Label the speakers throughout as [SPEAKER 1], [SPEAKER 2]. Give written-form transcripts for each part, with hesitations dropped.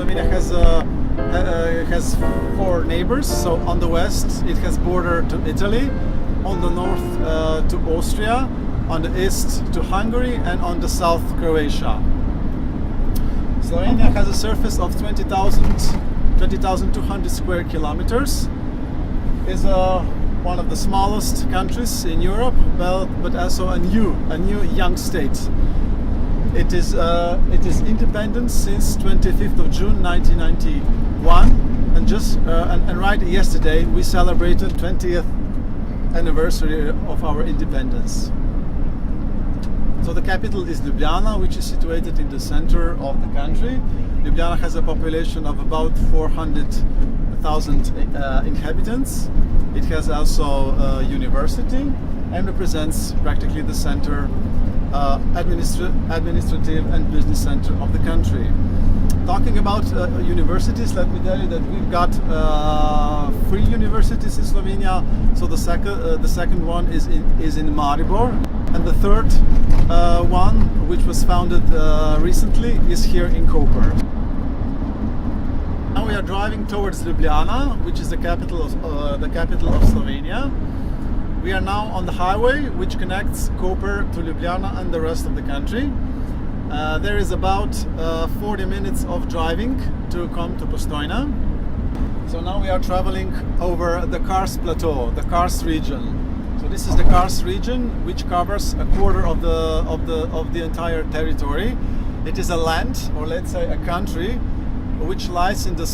[SPEAKER 1] Slovenia has four neighbors. So on the west it has border to Italy, on the north to Austria, on the east to Hungary, and on the south Croatia. Slovenia has a surface of 20,200 square kilometers. Is one of the smallest countries in Europe, but also a new young state. It is independent since 25th of June 1991, and right yesterday we celebrated 20th anniversary of our independence. So the capital is Ljubljana, which is situated in the center of the country. Ljubljana has a population of about 400,000 inhabitants. It has also a university and represents practically the center, administrative and business center of the country. Talking about universities, let me tell you that we've got 3 universities in Slovenia. So the second one is in Maribor, and the third one, which was founded recently, is here in Koper. Now we are driving towards Ljubljana, which is the capital of Slovenia. We are now on the highway which connects Koper to Ljubljana and the rest of the country. There is about 40 minutes of driving to come to Postonja. So now we are traveling over the Kars Plateau, the Kars region. So this is the Kars region, which covers a quarter of the entire territory. It is a land, or let's say a country, which lies in the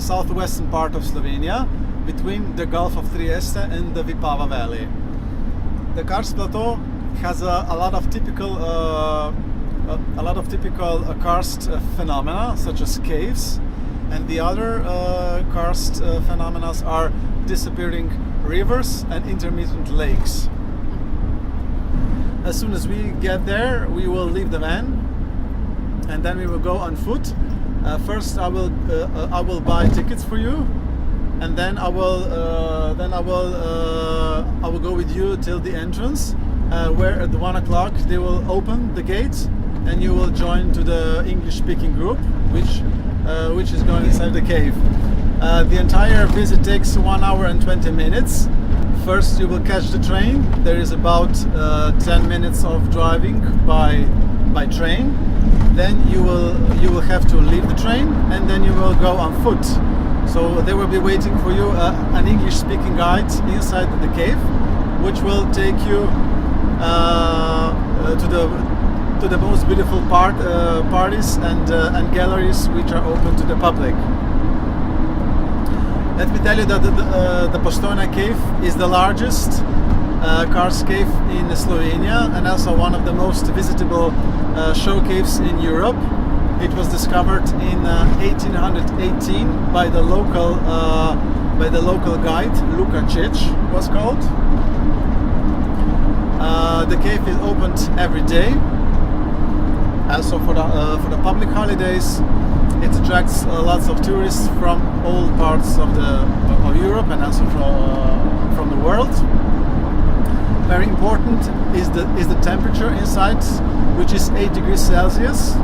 [SPEAKER 1] southwestern part of Slovenia, between the Gulf of Trieste and the Vipava Valley. The Kars Plateau has a lot of typical karst phenomena, such as caves, and the other karst phenomena are disappearing rivers and intermittent lakes. As soon as we get there, we will leave the van, and then we will go on foot. First, I will buy tickets for you, and then I will go with you till the entrance, where at 1 o'clock they will open the gate, and you will join to the English-speaking group, which is going inside the cave. The entire visit takes 1 hour and 20 minutes. First, you will catch the train. There is about 10 minutes of driving by train. Then you will have to leave the train, and then you will go on foot. So there will be waiting for you an English-speaking guide inside the cave, which will take you to the most beautiful parties and galleries which are open to the public. Let me tell you that the Postonja Cave is the largest karst cave in Slovenia, and also one of the most visitable show caves in Europe. It was discovered in 1818 by the local guide Luka Čech was called. The cave is opened every day. Also for the public holidays, it attracts lots of tourists from all parts of Europe and also from the world. Very important is the temperature inside, which is 8 degrees Celsius.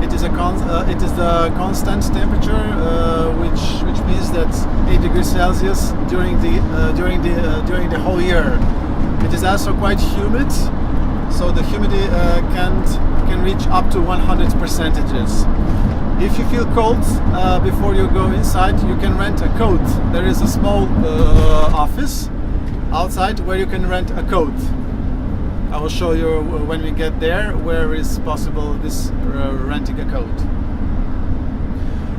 [SPEAKER 1] It is the constant temperature, which means that 8 degrees Celsius during the whole year. It is also quite humid, so the humidity can reach up to 100%. If you feel cold before you go inside, you can rent a coat. There is a small office outside where you can rent a coat. I will show you when we get there where is possible this renting a coat.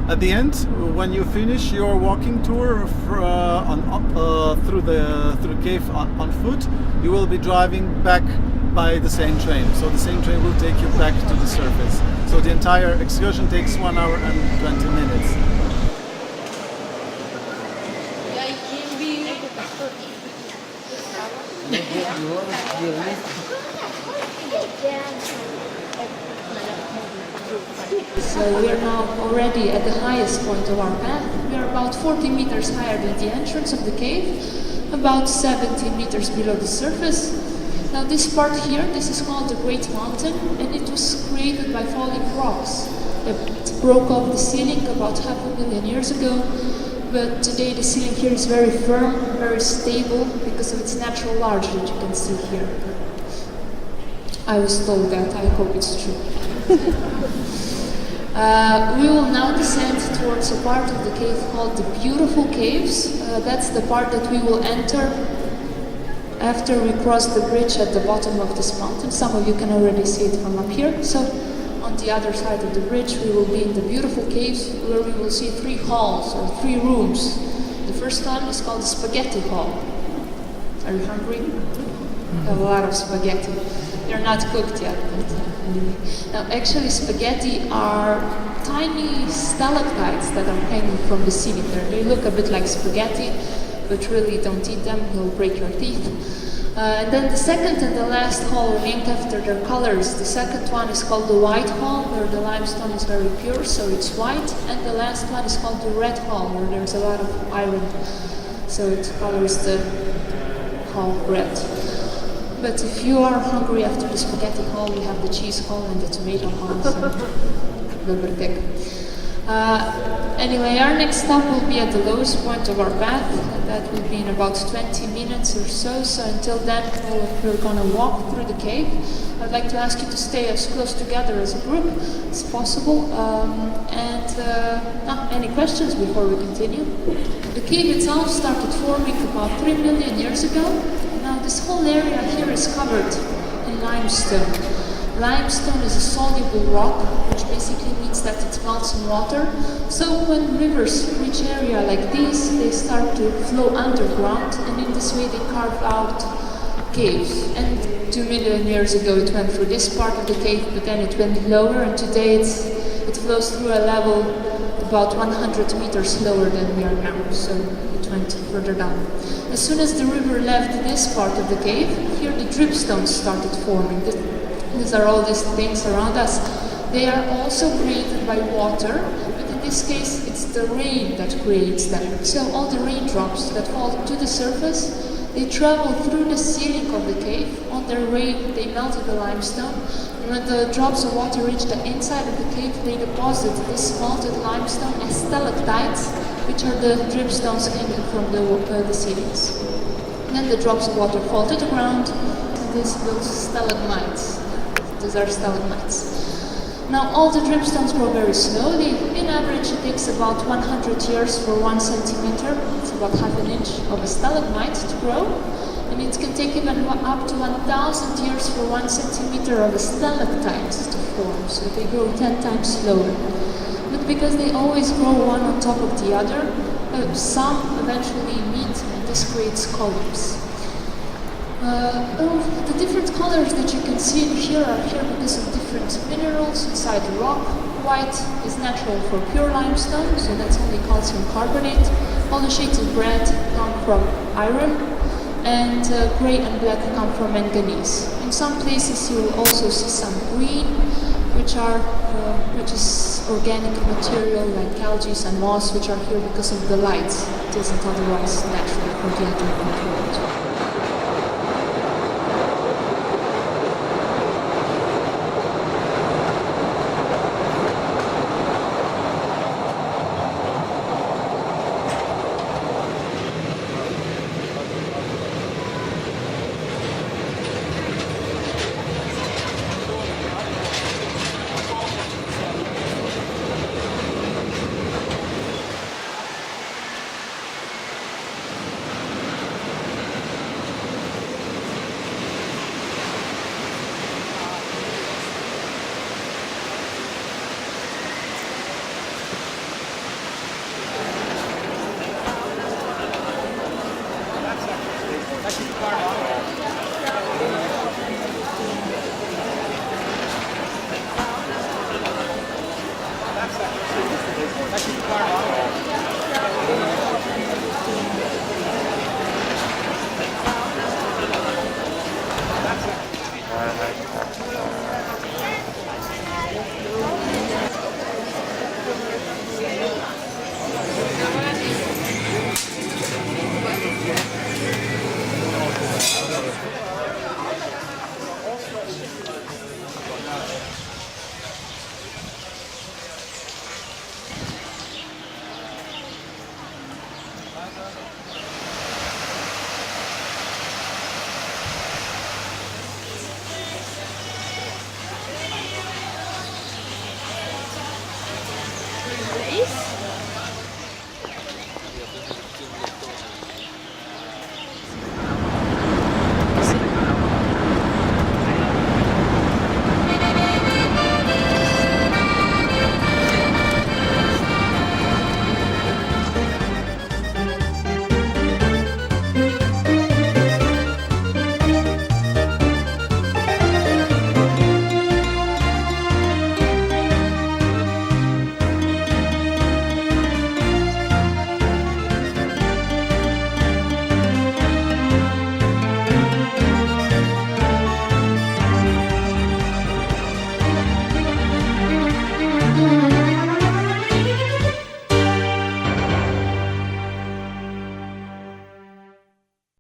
[SPEAKER 1] At the end, when you finish your walking tour through the cave on foot, you will be driving back by the same train. So the same train will take you back to the surface. So the entire excursion takes 1 hour and 20 minutes.
[SPEAKER 2] So we are now already at the highest point of our path. We are about 40 meters higher than the entrance of the cave, about 70 meters below the surface. Now this part here, this is called the Great Mountain, and it was created by falling rocks. The broke off the ceiling about 500,000 years ago, but today the ceiling here is very firm, very stable because of its natural large that you can see here. I was told that, I hope it's true. We will now descend towards a part of the cave called the Beautiful Caves. That's the part that we will enter after we cross the bridge at the bottom of this mountain. Some of you can already see it from up here. So on the other side of the bridge we will be in the Beautiful Caves, where we will see 3 halls or 3 rooms. The first one is called the Spaghetti Hall. Are you hungry? I have a lot of spaghetti. They're not cooked yet. Now actually spaghetti are tiny stalactites that are hanging from the ceiling there. They look a bit like spaghetti, but really don't eat them, you'll break your teeth. And then the second and the last hall are named after their colors. The second one is called the White Hall, where the limestone is very pure, so it's white. And the last one is called the Red Hall, where there's a lot of iron, so it colors the hall red. But if you are hungry after the spaghetti hall, we have the cheese hall and the tomato hall, so Dobertek. Anyway, our next stop will be at the lowest point of our path, and that will be in about 20 minutes or so. So until then, we're going to walk through the cave. I'd like to ask you to stay as close together as a group as possible. Any questions before we continue? The cave itself started forming about 3 million years ago. Now this whole area here is covered in limestone. Limestone is a soluble rock, which basically means that it melts in water. So when rivers reach area like this, they start to flow underground, and in this way they carve out caves. And 2 million years ago it went through this part of the cave, but then it went lower, and today it flows through a level about 100 meters lower than we are now, so it went further down. As soon as the river left this part of the cave, here the dripstones started forming. These are all these things around us. They are also created by water, but in this case it's the rain that creates them. So all the raindrops that fall to the surface, they travel through the ceiling of the cave. On their way they melted the limestone, and when the drops of water reach the inside of the cave, they deposit this melted limestone as stalactites, which are the dripstones hanging from the ceilings. Then the drops of water fall to the ground, and those stalagmites. These are stalagmites. Now all the dripstones grow very slowly. In average it takes about 100 years for 1 centimeter, it's about half an inch of a stalagmite to grow. And it can take even up to 1,000 years for 1 centimeter of a stalactite to form, so they grow 10 times slower. But because they always grow one on top of the other, some eventually meet, and this creates columns. The different colors that you can see in here are here because of different minerals inside the rock. White is natural for pure limestone, so that's only calcium carbonate. All the shades of red come from iron, and grey and black come from manganese. In some places you will also see some green, which is organic material like algae and moss, which are here because of the light. It isn't otherwise natural for the other control.